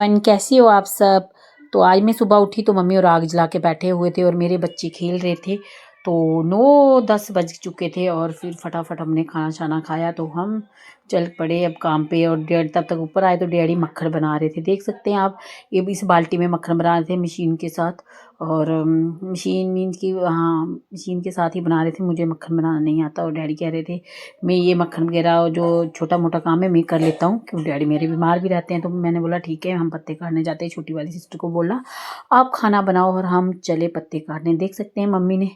कैसी हो आप सब। तो आज मैं सुबह उठी तो मम्मी और आग जला के बैठे हुए थे और मेरे बच्चे खेल रहे थे। तो 9-10 बज चुके थे और फिर फटाफट हमने खाना शाना खाया तो हम चल पड़े अब काम पे। और डैड तब तक ऊपर आए तो डैडी मक्खन बना रहे थे, देख सकते हैं आप। ये इस बाल्टी में मक्खन बना रहे थे मशीन के साथ। और मशीन मीन्स की, हाँ, मशीन के साथ ही बना रहे थे। मुझे मक्खन बनाना नहीं आता और डैडी कह रहे थे मैं ये मक्खन वगैरह जो छोटा मोटा काम है मैं कर लेता हूँ, क्योंकि डैडी मेरे बीमार भी रहते हैं। तो मैंने बोला ठीक है, हम पत्ते काटने जाते हैं। छोटी वाली सिस्टर को बोला आप खाना बनाओ और हम चले पत्ते काटने। देख सकते हैं मम्मी ने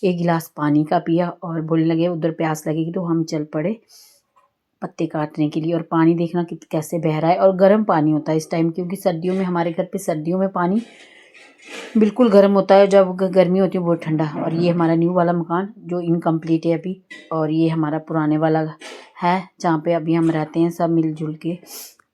एक गिलास पानी का पिया और बोलने लगे उधर प्यास लगेगी, तो हम चल पड़े पत्ते काटने के लिए। और पानी देखना कि कैसे बह रहा है और गर्म पानी होता है इस टाइम, क्योंकि सर्दियों में हमारे घर पे सर्दियों में पानी बिल्कुल गर्म होता है, जब गर्मी होती है बहुत ठंडा। और ये हमारा न्यू वाला मकान जो इनकम्प्लीट है अभी, और ये हमारा पुराने वाला है जहाँ पे अभी हम रहते हैं सब मिलजुल के।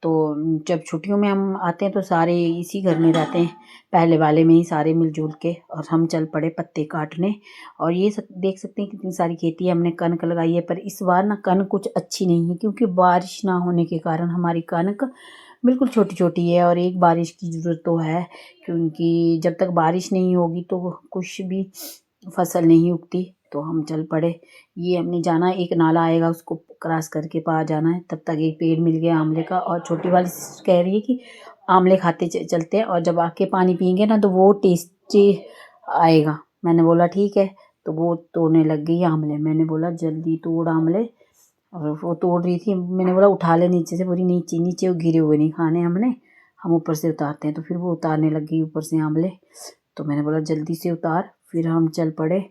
तो जब छुट्टियों में हम आते हैं तो सारे इसी घर में रहते हैं, पहले वाले में ही सारे मिलजुल के। और हम चल पड़े पत्ते काटने। और ये देख सकते हैं कितनी सारी खेती है, हमने कनक लगाई है। पर इस बार ना कनक कुछ अच्छी नहीं है, क्योंकि बारिश ना होने के कारण हमारी कनक बिल्कुल छोटी छोटी है। और एक बारिश की ज़रूरत तो है, क्योंकि जब तक बारिश नहीं होगी तो कुछ भी फसल नहीं उगती। तो हम चल पड़े। ये हमने जाना, एक नाला आएगा उसको क्रॉस करके पार जाना है। तब तक एक पेड़ मिल गया आंवले का, और छोटी वाली सिस्टर कह रही है कि आंवले खाते चलते हैं, और जब आके पानी पियेंगे ना तो वो टेस्टी आएगा। मैंने बोला ठीक है। तो वो तोड़ने लग गई आंवले। मैंने बोला जल्दी तोड़ आंवले। और वो तोड़ रही थी, मैंने बोला उठा ले नीचे से, पूरी नीचे नीचे गिरे हुए नहीं खाने हमने, हम ऊपर से उतारते हैं। तो फिर वो उतारने लग गई ऊपर से आंवले। तो मैंने बोला जल्दी से उतार। फिर हम चल पड़े।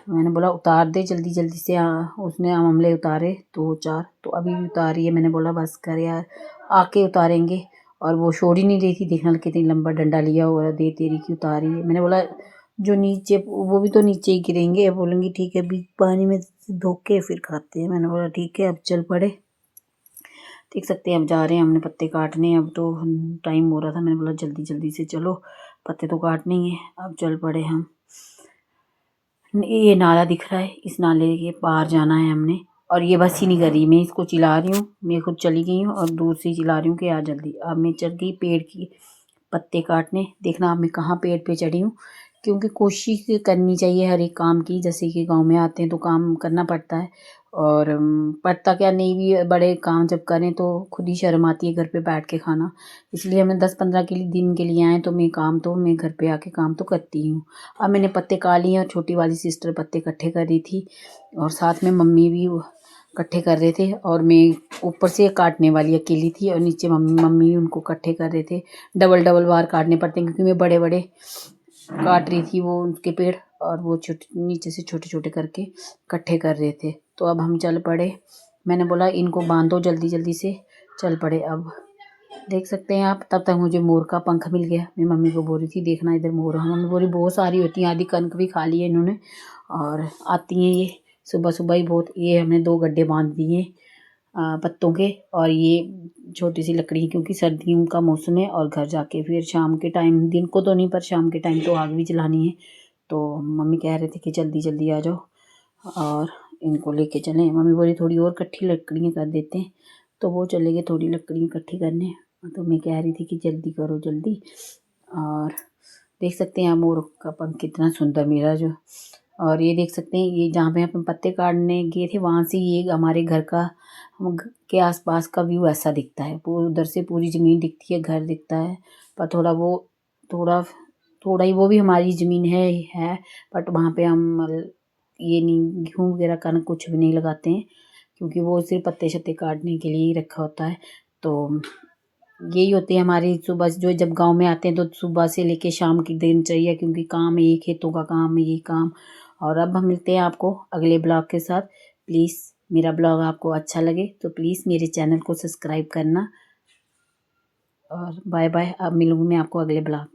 मैंने बोला उतार दे जल्दी जल्दी से। उसने आंवले उतारे 2-4, तो अभी भी उतार रही है। मैंने बोला बस कर यार, आके उतारेंगे। और वो छोड़ ही नहीं रही थी, देखना कितनी लंबा डंडा लिया हुआ है, दे तेरी की उतारी है। मैंने बोला जो नीचे वो भी तो नीचे ही गिरेंगे। बोलेंगी ठीक है, अभी पानी में धो के फिर खाते हैं। मैंने बोला ठीक है, अब चल पड़े। देख सकते हैं अब जा रहे हैं हमने पत्ते काटने। अब तो टाइम हो रहा था, मैंने बोला जल्दी जल्दी से चलो, पत्ते तो काटने ही है। अब चल पड़े हम। ये नाला दिख रहा है, इस नाले के पार जाना है हमने। और ये बस ही नहीं कर रही, मैं इसको चिल्ला रही हूँ, मैं खुद चली गई हूँ और दूर से चिल्ला रही हूँ कि आ जल्दी। अब मैं चल गई पेड़ की पत्ते काटने। देखना अब मैं कहाँ पेड़ पे चढ़ी हूँ, क्योंकि कोशिश करनी चाहिए हर एक काम की। जैसे कि गांव में आते हैं तो काम करना पड़ता है, और पड़ता क्या नहीं भी, बड़े काम जब करें तो खुद ही शर्म आती है घर पे बैठ के खाना। इसलिए हमें 10-15 के लिए दिन के लिए आए तो मैं घर पे आके काम तो करती ही हूँ। अब मैंने पत्ते काट लिए और छोटी वाली सिस्टर पत्ते इकट्ठे कर रही थी, और साथ में मम्मी भी इकट्ठे कर रहे थे। और मैं ऊपर से काटने वाली अकेली थी, और नीचे मम्मी मम्मी उनको इकट्ठे कर रहे थे। डबल डबल बार काटने पड़ते हैं, क्योंकि मैं बड़े बड़े काट रही थी वो उनके पेड़, और वो छोटे नीचे से छोटे छोटे करके इकट्ठे कर रहे थे। तो अब हम चल पड़े। मैंने बोला इनको बांधो जल्दी जल्दी से, चल पड़े अब। देख सकते हैं आप। तब तक मुझे मोर का पंख मिल गया। मैं मम्मी को बोल रही थी देखना इधर मोर। मम्मी बोली बहुत सारी होती हैं, आधी कनक भी खा ली है इन्होंने, और आती हैं ये सुबह सुबह ही बहुत। ये हमने 2 गड्ढे बांध दिए पत्तों के। और ये छोटी सी लकड़ी, क्योंकि सर्दियों का मौसम है, और घर जाके फिर शाम के टाइम, दिन को तो नहीं पर शाम के टाइम तो आग भी जलानी है। तो मम्मी कह रहे थे कि जल्दी जल्दी आ जाओ और इनको लेके चलें। मम्मी बोली थोड़ी और इकट्ठी लकड़ियाँ कर देते हैं। तो वो चले गए थोड़ी लकड़ी इकट्ठी करने। तो मैं कह रही थी कि जल्दी करो जल्दी। और देख सकते हैं मोर का पंख कितना सुंदर मेरा जो। और ये देख सकते हैं, ये जहाँ पे हम पत्ते काटने गए थे वहाँ से ये हमारे घर का के आसपास का व्यू ऐसा दिखता है। पूरी उधर से पूरी ज़मीन दिखती है, घर दिखता है। पर थोड़ा थोड़ा ही वो भी हमारी ज़मीन है। बट वहाँ पे हम ये नहीं, गेहूँ वगैरह कनक कुछ भी नहीं लगाते हैं, क्योंकि वो सिर्फ पत्ते शत्ते काटने के लिए ही रखा होता है। तो यही होती है हमारी सुबह जो, जब गांव में आते हैं तो सुबह से लेके शाम की दिनचर्या, क्योंकि काम है ये, खेतों का काम है ये काम। और अब हम मिलते हैं आपको अगले ब्लॉग के साथ। प्लीज़ मेरा ब्लॉग आपको अच्छा लगे तो प्लीज़ मेरे चैनल को सब्सक्राइब करना। और बाय बाय, अब मिलूँगी मैं आपको अगले ब्लॉग।